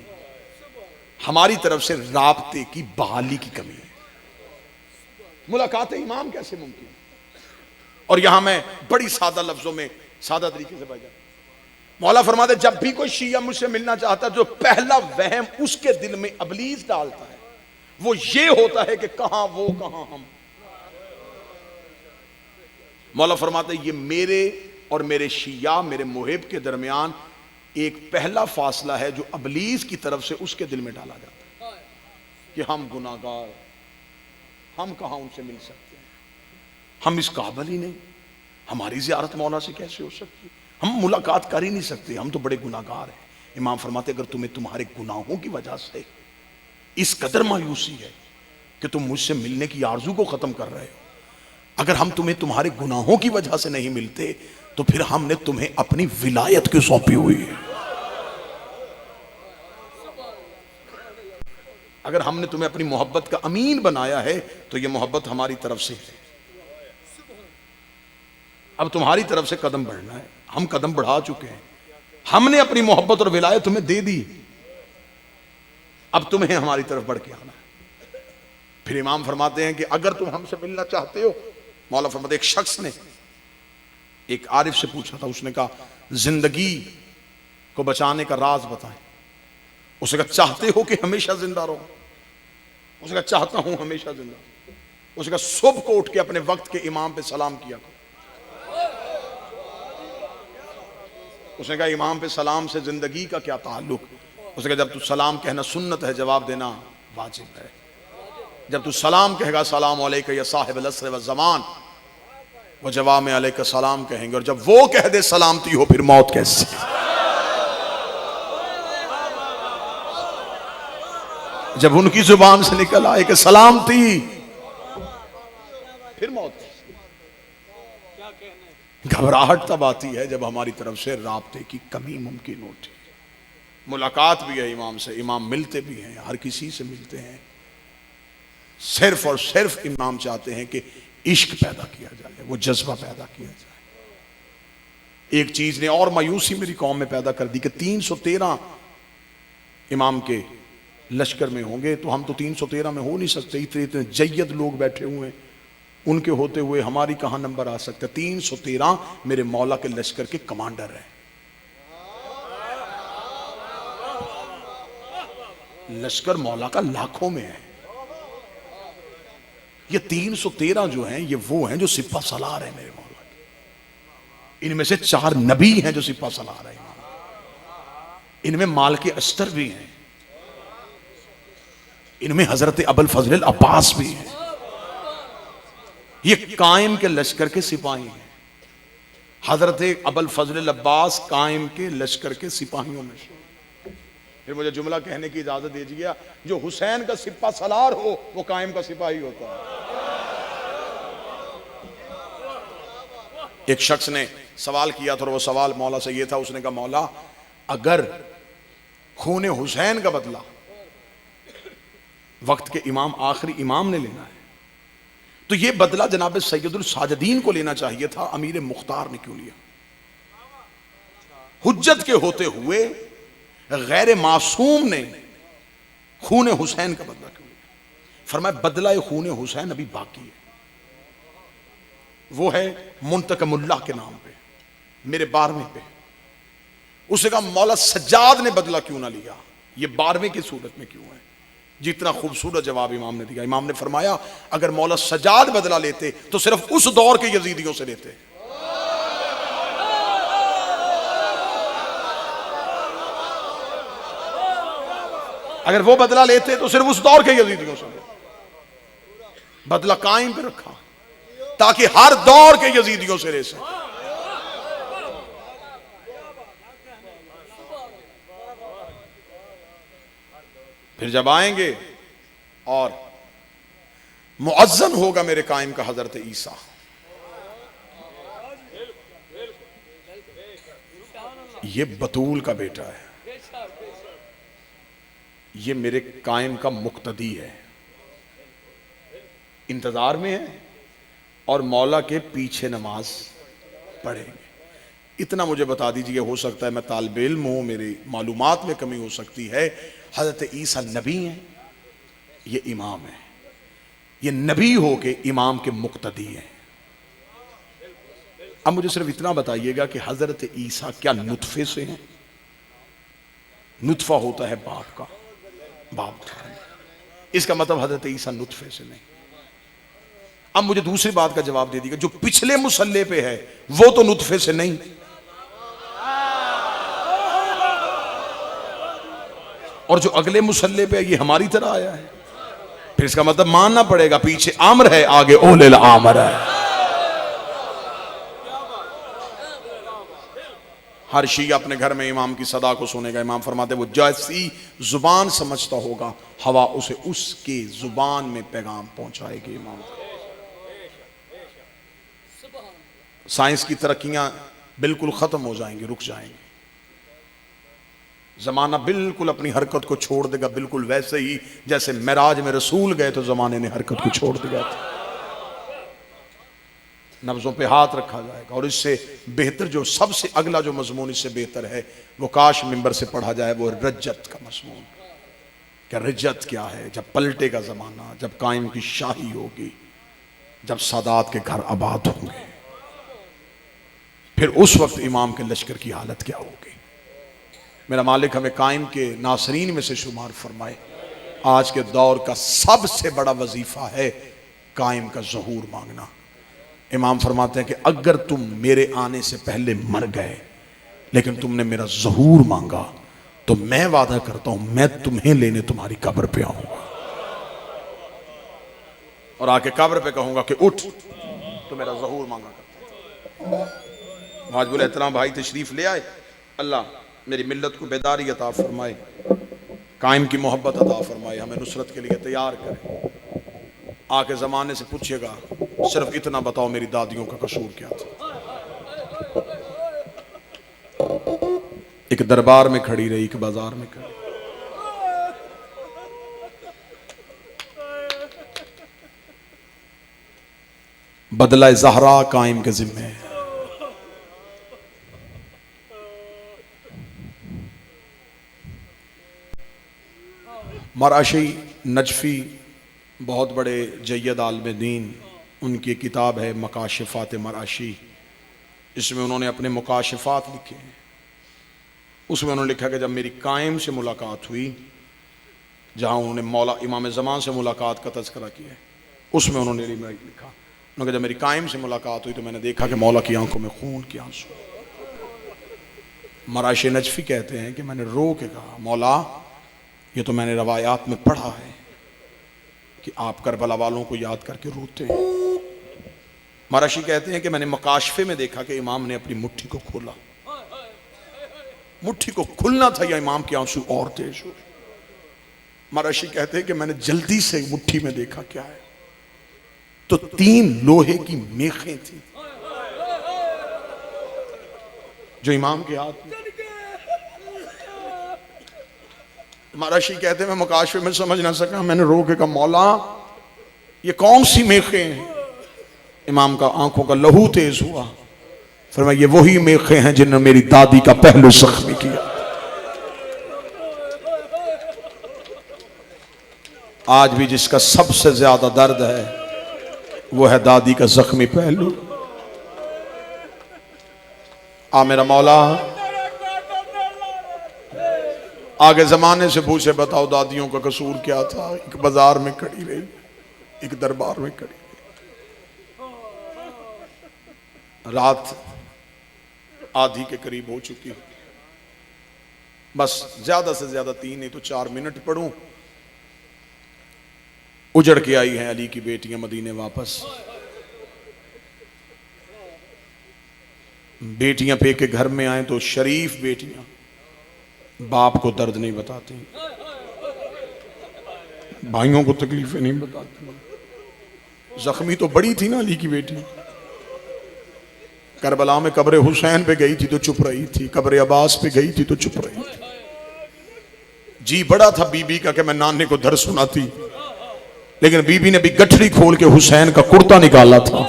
[SPEAKER 1] हमारी तरफ से राबते की बहाली की कमी है। मुलाकात इमाम कैसे मुमकिन? और यहां मैं बड़ी सादा लफ्जों में, सादा तरीके से बजा, मौला फरमाते, जब भी कोई शिया मुझसे मिलना चाहता, जो पहला वहम उसके दिल में इब्लीस डालता है वो ये होता है कि कहां वो कहां हम। मौला फरमाते, ये मेरे और मेरे शिया, मेरे मुहिब के दरमियान एक पहला फासला है जो इब्लीस की तरफ से उसके दिल में डाला जाता है कि हम गुनाहगार, हम कहां उनसे मिल सकते हैं, हम इस काबिल ही नहीं, हमारी ज़ियारत मौला से कैसे हो सकती, हम मुलाकात कर ही नहीं सकते, हम तो बड़े गुनाहगार हैं। इमाम फरमाते, अगर तुम्हें तुम्हारे गुनाहों की वजह से इस कदर मायूसी है कि तुम मुझसे मिलने की आरजू को खत्म कर रहे हो, अगर हम तुम्हें तुम्हारे गुनाहों की वजह से नहीं मिलते, तो फिर हमने तुम्हें अपनी विलायत की सौंपी हुई है। अगर हमने तुम्हें अपनी मोहब्बत का अमीन बनाया है, तो यह मोहब्बत हमारी तरफ से है। अब तुम्हारी तरफ से कदम बढ़ना है, हम कदम बढ़ा चुके हैं, हमने अपनी मोहब्बत और विलायत तुम्हें दे दी, अब तुम्हें हमारी तरफ बढ़ के आना है। फिर इमाम फरमाते हैं कि अगर तुम हमसे मिलना चाहते हो, मौला फरमाते, एक शख्स ने एक आरिफ से पूछा था, उसने कहा, जिंदगी को बचाने का राज बताएं। उसने कहा, चाहते हो कि हमेशा जिंदा रहो? उसने कहा, चाहता हूं हमेशा जिंदा। उसने कहा, सुबह को उठ के अपने वक्त के इमाम पे सलाम किया करो। उसने कहा, इमाम पे सलाम से जिंदगी का क्या ताल्लुक? उसने कहा, जब तू सलाम कहना सुन्नत है, जवाब देना वाजिब है। जब तू सलाम कहेगा, सलाम अलैका या साहिबल असर व ज़मान, वो जवाब में अलैका सलाम कहेंगे, और जब वो कह दे सलामती हो, फिर मौत कैसे? जब उनकी जुबान से निकल आए कि सलामती, फिर मौत। घबराहट तब आती है जब हमारी तरफ से राब्ते की कमी मुमकिन होती है। मुलाकात भी है इमाम से, इमाम मिलते भी हैं, हर किसी से मिलते हैं, सिर्फ और सिर्फ इमाम चाहते हैं कि इश्क पैदा किया जाए, वो जज्बा पैदा किया जाए। एक चीज ने और मायूसी मेरी कौम में पैदा कर दी कि 313 इमाम के लश्कर में होंगे, तो हम तो 313 में हो नहीं सकते, इतने इतने जय्यद लोग बैठे हुए हैं, उनके होते हुए हमारी कहां नंबर आ सकता है। 313 मेरे मौला के लश्कर के कमांडर हैं। लश्कर मौला का लाखों में है, ये 313 जो हैं ये वो हैं जो सिपा सलार हैं मेरे मौला के। इनमें से 4 नबी हैं जो सिपा सलार हैं, इनमें माल के अस्तर भी हैं, इनमें हजरत अबुल फजल अब्बास भी हैं। ये कायम के लश्कर के सिपाही हैं। हजरत अबुल फजल अब्बास कायम के लश्कर के सिपाहियों में से। फिर मुझे जुमला कहने की इजाजत दीजिए, जो हुसैन का सिपा सलार हो वो कायम का सिपाही होता है। एक शख्स ने सवाल किया था और वो सवाल मौला से ये था, उसने कहा मौला अगर खून हुसैन का बदला वक्त के इमाम आखिरी इमाम ने लेना है तो ये बदला जनाब सैयदुल साजिदीन को लेना चाहिए था, अमीर मुख्तार ने क्यों लिया? हुज्जत के होते हुए गैर मासूम ने खून हुसैन का बदला क्यों लिया? फरमाया बदला खून हुसैन अभी बाकी है, वो है मुंतकमुल्लाह के नाम पे, मेरे 12वें पे। उसने कहा मौला सज्जाद ने बदला क्यों ना लिया, ये 12वें की सूरत में क्यों है? जितना खूबसूरत जवाब इमाम ने दिया। इमाम ने फरमाया अगर मौला सज्जाद बदला लेते तो सिर्फ उस दौर के यजीदियों से लेते, अगर वो बदला लेते तो सिर्फ उस दौर के यजीदियों से लेते। बदला कायम पे रखा ताकि हर दौर के यजीदियों से ले सके। फिर जब आएंगे और मुअज्जन होगा मेरे कायम का हजरत ईसा, ये बतूल का बेटा है, ये मेरे कायम का मुक्तदी है, इंतजार में है और मौला के पीछे नमाज पढ़ेंगे। इतना मुझे बता दीजिए, हो सकता है मैं तालिब इल्म हूं, मेरी मालूमात में कमी हो सकती है। हजरत ईसा नबी हैं, ये इमाम है, ये नबी हो के इमाम के मुक्तदी हैं। अब मुझे सिर्फ इतना बताइएगा कि हजरत ईसा क्या नुतफे से हैं? नुतफा होता है बाप का, बाप का, इसका मतलब हजरत ईसा नुतफे से नहीं। अब मुझे दूसरी बात का जवाब दे दीजिएगा, जो पिछले मुसल्ले पे है वो तो नुतफे से नहीं, और जो अगले मुसल्ले पे है ये हमारी तरह आया है। फिर इसका मतलब मानना पड़ेगा पीछे आमर है, आगे ओलेल आमर है। हर शिया अपने घर में इमाम की सदा को सुनेगा। इमाम फरमाते वो जैसी जुबान समझता होगा हवा उसे उसके जुबान में पैगाम पहुंचाएगी। इमाम साइंस की तरक्कियां बिल्कुल खत्म हो जाएंगी, रुक जाएंगी, जमाना बिल्कुल अपनी हरकत को छोड़ देगा, बिल्कुल वैसे ही जैसे मेराज में रसूल गए तो जमाने ने हरकत को छोड़ दिया था। नब्जों पे हाथ रखा जाएगा और इससे बेहतर जो सबसे अगला जो मजमून इससे बेहतर है वो काश मिंबर से पढ़ा जाए, वो रज्जत का मजमून। क्या रज्जत क्या है? जब पलटेगा जमाना, जब कायम की शाही होगी, जब सादात के घर आबाद होंगे, फिर उस वक्त इमाम के लश्कर की हालत क्या होगी। मेरा मालिक हमें कायम के नासरीन में से शुमार फरमाए। आज के दौर का सबसे बड़ा वजीफा है कायम का ज़हूर मांगना। इमाम फरमाते हैं कि अगर तुम मेरे आने से पहले मर गए लेकिन तुमने मेरा ज़हूर मांगा तो मैं वादा करता हूं मैं तुम्हें लेने तुम्हारी कब्र पे आऊंगा और आके कब्र पे कहूंगा कि उठ, तो मेरा ज़हूर मांगा करता। वाजिबुल एहतराम भाई तशरीफ ले आए। अल्लाह मेरी मिल्लत को बेदारी अता फरमाए, कायम की मोहब्बत अता फरमाए, हमें नुसरत के लिए तैयार करे। आके ज़माने से पूछिएगा सिर्फ इतना बताओ मेरी दादियों का कसूर क्या था। एक दरबार में खड़ी रही, एक बाजार में खड़ी। बदला ज़हरा कायम के जिम्मे है। मराशी नजफी बहुत बड़े जय्यद आलिम दीन, उनकी किताब है मकाशिफात मराशी। इसमें उन्होंने अपने मुकाशिफात लिखे हैं। उसमें उन्होंने लिखा कि जब मेरी कायम से मुलाकात हुई, जहाँ उन्होंने मौला इमाम ज़मान से मुलाकात का तज़किरा किया है, उसमें उन्होंने लिखा, उन्होंने जब मेरी कायम से मुलाकात हुई तो मैंने देखा कि मौला की आंखों में खून के आंसू। मराशी नजफी कहते हैं कि मैंने रो के कहा, मौला ये तो मैंने रवायात में पढ़ा है कि आप करबला वालों को याद करके रोते हैं। मराशी कहते हैं कि मैंने मकाशफे में देखा कि इमाम ने अपनी मुट्ठी को खोला, मुट्ठी को खुलना था या इमाम के आंसू और तेज हुए। मराशी कहते हैं कि मैंने जल्दी से मुट्ठी में देखा क्या है, तो 3 लोहे की मेखें थी जो इमाम के हाथ में। मराशी कहते हैं मैं मुकाशफे में समझ ना सका, मैंने रो के कहा, मौला ये कौन सी मेखें हैं? इमाम का आंखों का लहू तेज हुआ। फिर मैं, ये वही मेखें हैं जिन्होंने मेरी दादी का पहलू जख्मी किया। आज भी जिसका सबसे ज्यादा दर्द है वो है दादी का जख्मी पहलू। आ मेरा मौला आगे जमाने से पूछे, बताओ दादियों का कसूर क्या था? एक बाजार में खड़ी रही, एक दरबार में खड़ी रही। रात आधी के करीब हो चुकी, बस ज्यादा से ज्यादा 3 नहीं तो 4 मिनट पढ़ूं। उजड़ के आई हैं अली की बेटियां मदीने वापस। बेटियां पे के घर में आए तो शरीफ बेटियां बाप को दर्द नहीं बताती, भाइयों को तकलीफें नहीं बताती। जख्मी तो बड़ी थी ना अली की बेटी। करबला में कब्र हुसैन पे गई थी तो चुप रही थी, कब्र अब्बास पे गई थी तो चुप रही थी। जी बड़ा था बीबी का कि मैं नाने को दर्द सुनाती, लेकिन बीबी ने भी गठरी खोल के हुसैन का कुर्ता निकाला था।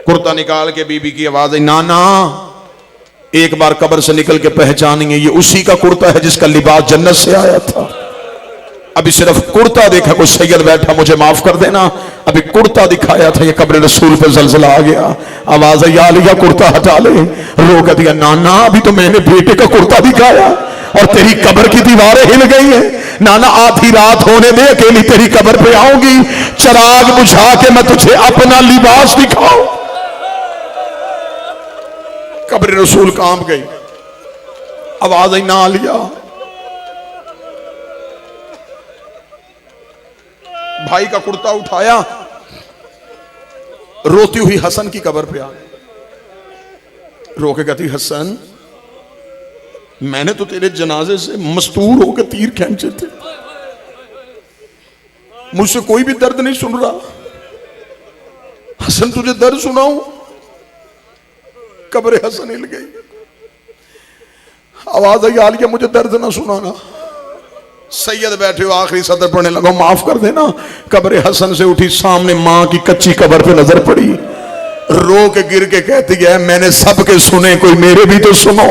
[SPEAKER 1] कुर्ता निकाल के बीबी की आवाज आई, नाना एक बार कब्र से निकल के पहचानेंगे ये उसी का कुर्ता है जिसका लिबास जन्नत से आया था। अभी सिर्फ कुर्ता देखा, कोई सैयद बैठा मुझे माफ कर देना, अभी कुर्ता दिखाया था, ये कब्र रसूल पे जलजला आ गया। आवाज आई, या लिया कुर्ता हटा ले। रो कर दिया, नाना अभी तो मैंने बेटे का कुर्ता दिखाया और तेरी कब्र की दीवारें हिल गई है। नाना आधी रात होने दे, अकेली तेरी कब्र पे आऊंगी, चिराग बुझा के मैं तुझे अपना लिबास दिखाऊं। कब्र रसूल कांप गई। आवाज आई, ना लिया। भाई का कुर्ता उठाया, रोती हुई हसन की कब्र पे आ गई। रो के कहती, हसन मैंने तो तेरे जनाजे से मस्तूर होकर तीर खींचे थे, मुझसे कोई भी दर्द नहीं सुन रहा। हसन तुझे दर्द सुनाऊं? कब्र हसन हिल गई। आवाज आई, आलिया मुझे दर्द ना सुनाना। सैयद बैठे हो, आखिरी सदर पढ़ने लगा, माफ कर देना। कब्र हसन से उठी, सामने मां की कच्ची कब्र पे नजर पड़ी, रो के गिर के कहती है, मैंने सबके सुने, कोई मेरे भी तो सुनो।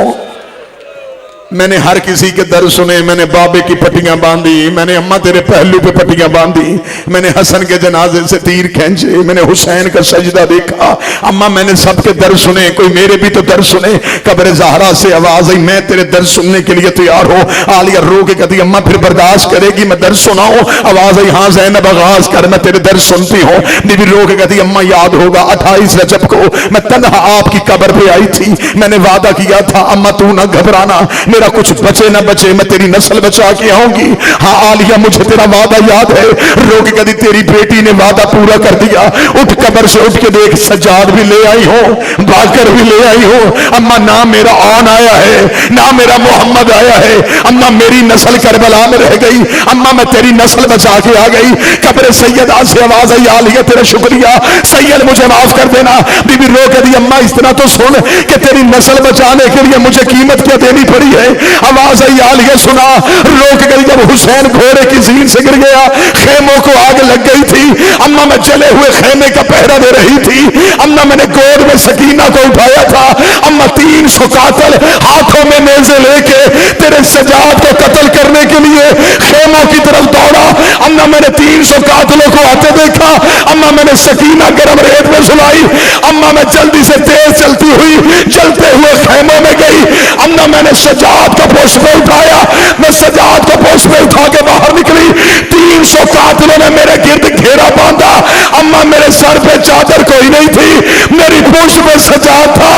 [SPEAKER 1] मैंने हर किसी के दर्द सुने, मैंने बाबे की पट्टियां बांधी, मैंने अम्मा तेरे पहलू पे पट्टियां बांधी, मैंने हसन के जनाजे से तीर खींचे, मैंने हुसैन का सजदा देखा। अम्मा मैंने सबके दर्द सुने, कोई मेरे भी तो दर्द सुने। कब्र ज़हरा से आवाज आई, मैं तेरे दर्द सुनने के लिए तैयार हो। आलिया रो के कहती, अम्मा फिर बर्दाश्त करेगी, मैं दर्द सुनाऊं? आवाज आई, हाँ ज़ैनब आगाज कर, मैं तेरे दर्द सुनती हूँ। बीबी रो के कहती, अम्मा याद होगा 28 रजब को मैं तन्हा आपकी कब्र पे आई थी, मैंने वादा किया था अम्मा तू ना घबराना, मेरा मेरा कुछ बचे ना बचे, मैं तेरी नस्ल बचा के आऊंगी। हाँ आलिया, मुझे तेरा वादा याद है, रोक कदी तेरी बेटी ने वादा पूरा कर दिया। उठ कब्र से उठ के देख, सजाद भी ले आई हो, बाकर भी ले आई हो। अम्मा ना मेरा ऑन आया है, ना मेरा मोहम्मद आया है। अम्मा मेरी नस्ल करबला में रह गई, अम्मा मैं तेरी नस्ल बचा के आ गई। कब्र सैयदा से आवाज आई, आलिया तेरा शुक्रिया, सैयद मुझे माफ कर देना। बीबी रो के दी, अम्मा इस तरह तो सुन कि तेरी नस्ल बचाने के लिए मुझे कीमत क्या देनी पड़ी है। आवाज आई, आलिया सुना। रोक गई जब हुसैन घोड़े की जीन से गिर गया, खेमों को आग लग गई थी। अम्मा मैं जले हुए खेमे का पहरा दे रही थी। अम्मा मैंने गोद में सकीना को उठाया था। अम्मा 300 कातल हाथों में नेज़े लेके तेरे सजाद को कत्ल करने के लिए खेमों की तरफ दौड़ा। अम्मा मैंने 300 कातलों को आते देखा। अम्मा मैंने सकीना गरम रेत में सुलाई। अम्मा मैं जल्दी से तेज चलती हुई जलते हुए खेमों में गई। अम्मा मैंने सजाद को पोश में उठाया, मैं सजाद को पोश में उठा के बाहर निकली। 300 कातलों ने मेरे गिर्द घेरा बांधा। अम्मा मेरे सर पे चादर कोई नहीं थी, मेरी पूंछ में सजाद था।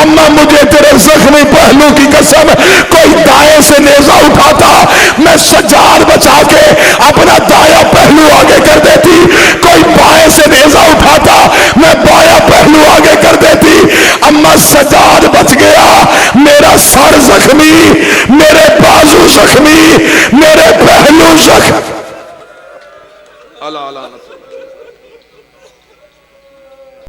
[SPEAKER 1] अम्मा मुझे तेरे जख्मी पहलू की कसम, कोई दाएं से नेजा उठाता, मैं सजाद बचा के अपना दाया पहलू आगे कर देती। कोई बाएं से नेजा उठाता, मैं बाया पहलू आगे कर देती। अम्मा सजाद बच गया, मेरा सर जख्मी, मेरे बाजू जख्मी, मेरे पहलू जख्मी। अल्लाह अल्लाह